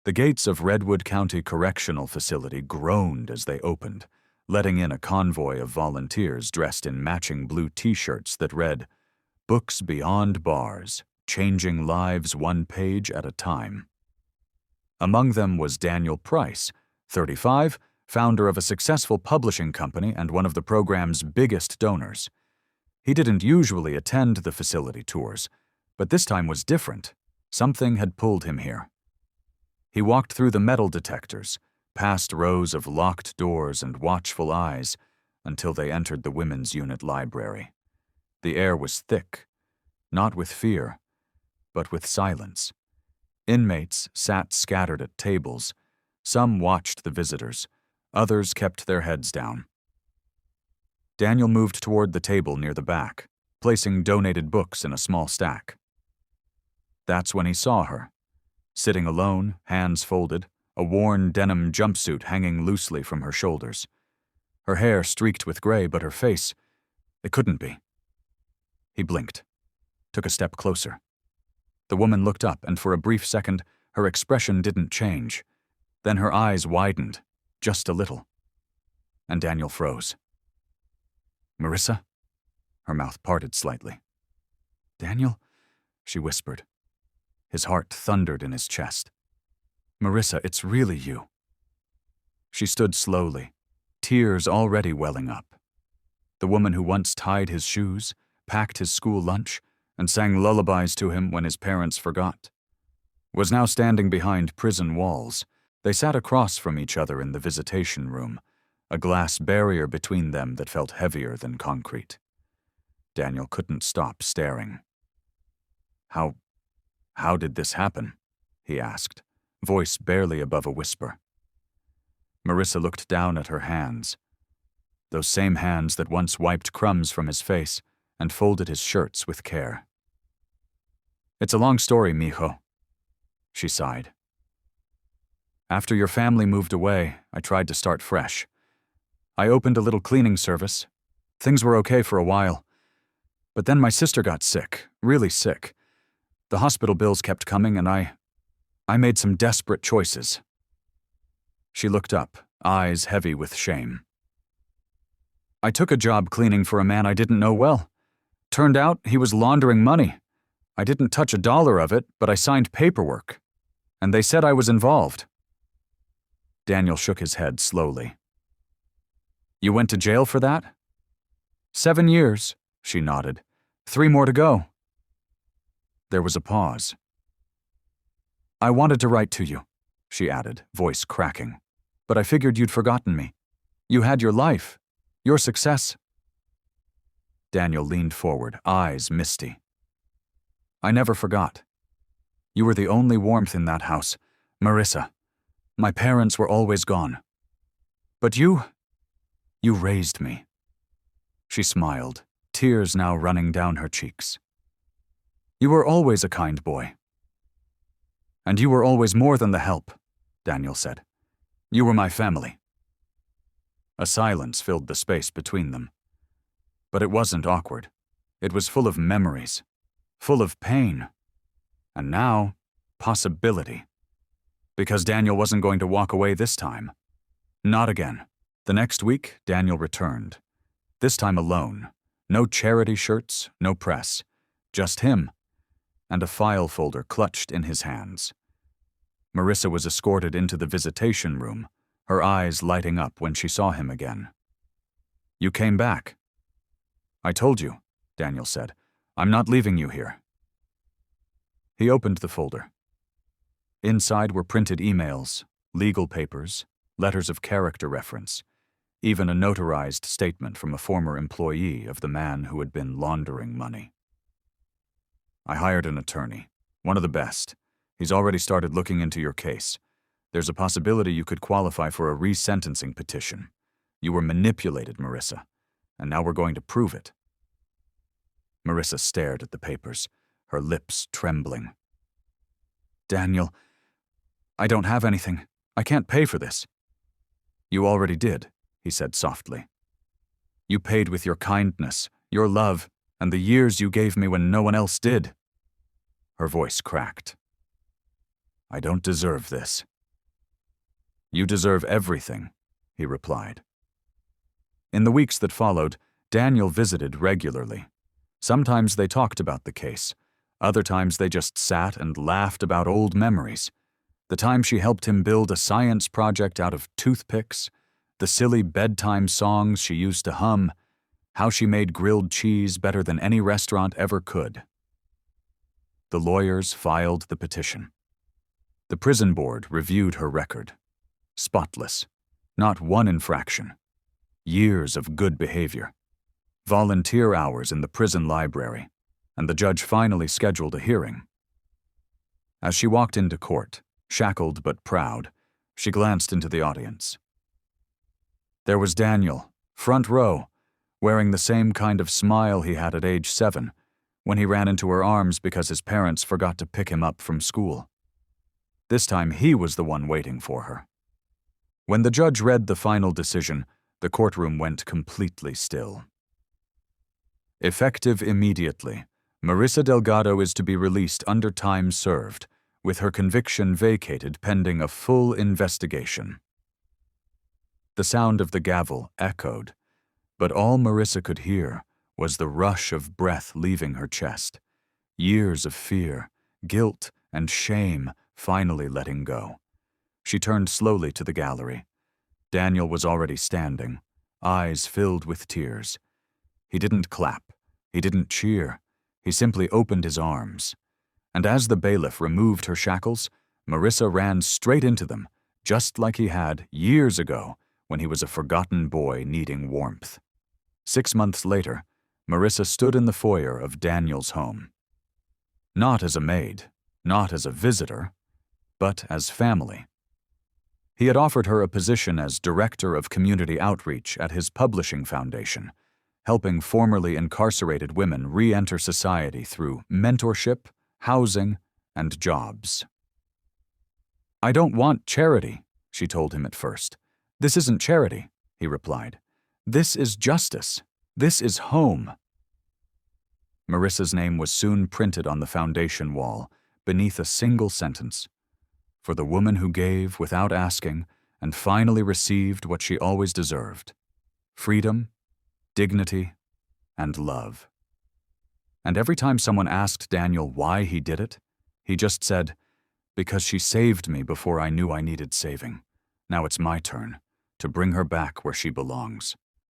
The gates of Redwood County Correctional Facility groaned as they opened, letting in a convoy of volunteers dressed in matching blue t-shirts that read, "Books Beyond Bars, Changing Lives One Page at a Time." Among them was Daniel Price, 35, founder of a successful publishing company and one of the program's biggest donors. He didn't usually attend the facility tours, but this time was different. Something had pulled him here. He walked through the metal detectors, past rows of locked doors and watchful eyes, until they entered the women's unit library. The air was thick, not with fear, but with silence. Inmates sat scattered at tables. Some watched the visitors. Others kept their heads down. Daniel moved toward the table near the back, placing donated books in a small stack. That's when he saw her. Sitting alone, hands folded, a worn denim jumpsuit hanging loosely from her shoulders. Her hair streaked with gray, but her face, it couldn't be. He blinked, took a step closer. The woman looked up, and for a brief second, her expression didn't change. Then her eyes widened, just a little. And Daniel froze. "Marissa?" Her mouth parted slightly. "Daniel?" she whispered. His heart thundered in his chest. "Marissa, it's really you." She stood slowly, tears already welling up. The woman who once tied his shoes, packed his school lunch, and sang lullabies to him when his parents forgot, was now standing behind prison walls. They sat across from each other in the visitation room, a glass barrier between them that felt heavier than concrete. Daniel couldn't stop staring. How did this happen?" he asked, voice barely above a whisper. Marissa looked down at her hands, those same hands that once wiped crumbs from his face and folded his shirts with care. "It's a long story, mijo," she sighed. "After your family moved away, I tried to start fresh. I opened a little cleaning service. Things were okay for a while. But then my sister got sick, really sick. The hospital bills kept coming, and I made some desperate choices." She looked up, eyes heavy with shame. "I took a job cleaning for a man I didn't know well. Turned out he was laundering money. I didn't touch a dollar of it, but I signed paperwork. And they said I was involved." Daniel shook his head slowly. "You went to jail for that?" "7 years, she nodded. 3 more to go." There was a pause. "I wanted to write to you," she added, voice cracking. "But I figured you'd forgotten me. You had your life, your success." Daniel leaned forward, eyes misty. "I never forgot. You were the only warmth in that house, Marissa. My parents were always gone. But you raised me." She smiled, tears now running down her cheeks. "You were always a kind boy." "And you were always more than the help," Daniel said. "You were my family." A silence filled the space between them. But it wasn't awkward. It was full of memories, full of pain, and now, possibility. Because Daniel wasn't going to walk away this time. Not again. The next week, Daniel returned. This time alone. No charity shirts, no press. Just him, and a file folder clutched in his hands. Marissa was escorted into the visitation room, her eyes lighting up when she saw him again. "You came back." "I told you," Daniel said. "I'm not leaving you here." He opened the folder. Inside were printed emails, legal papers, letters of character reference, even a notarized statement from a former employee of the man who had been laundering money. "I hired an attorney, one of the best. He's already started looking into your case. There's a possibility you could qualify for a resentencing petition. You were manipulated, Marissa, and now we're going to prove it." Marissa stared at the papers, her lips trembling. "Daniel, I don't have anything. I can't pay for this." "You already did," he said softly. "You paid with your kindness, your love, and the years you gave me when no one else did." Her voice cracked. "I don't deserve this," "You deserve everything," he replied. In the weeks that followed, Daniel visited regularly. Sometimes they talked about the case. Other times they just sat and laughed about old memories. The time she helped him build a science project out of toothpicks, the silly bedtime songs she used to hum, how she made grilled cheese better than any restaurant ever could. The lawyers filed the petition. The prison board reviewed her record. Spotless. Not one infraction. Years of good behavior. Volunteer hours in the prison library, and the judge finally scheduled a hearing. As she walked into court, shackled but proud, she glanced into the audience. There was Daniel, front row, wearing the same kind of smile he had at age 7, when he ran into her arms because his parents forgot to pick him up from school. This time he was the one waiting for her. When the judge read the final decision, the courtroom went completely still. Effective immediately, Marissa Delgado is to be released under time served, with her conviction vacated pending a full investigation. The sound of the gavel echoed, but all Marissa could hear was the rush of breath leaving her chest, years of fear, guilt, and shame finally letting go. She turned slowly to the gallery. Daniel was already standing, eyes filled with tears. He didn't clap. He didn't cheer. He simply opened his arms. And as the bailiff removed her shackles, Marissa ran straight into them, just like he had years ago when he was a forgotten boy needing warmth. 6 months later, Marissa stood in the foyer of Daniel's home. Not as a maid, not as a visitor, but as family. He had offered her a position as Director of Community Outreach at his publishing foundation, helping formerly incarcerated women re-enter society through mentorship, housing, and jobs. "I don't want charity," she told him at first. "This isn't charity," he replied. "This is justice. This is home." Marissa's name was soon printed on the foundation wall, beneath a single sentence. For the woman who gave without asking and finally received what she always deserved: freedom, dignity, and love. And every time someone asked Daniel why he did it, he just said, "Because she saved me before I knew I needed saving. Now it's my turn to bring her back where she belongs."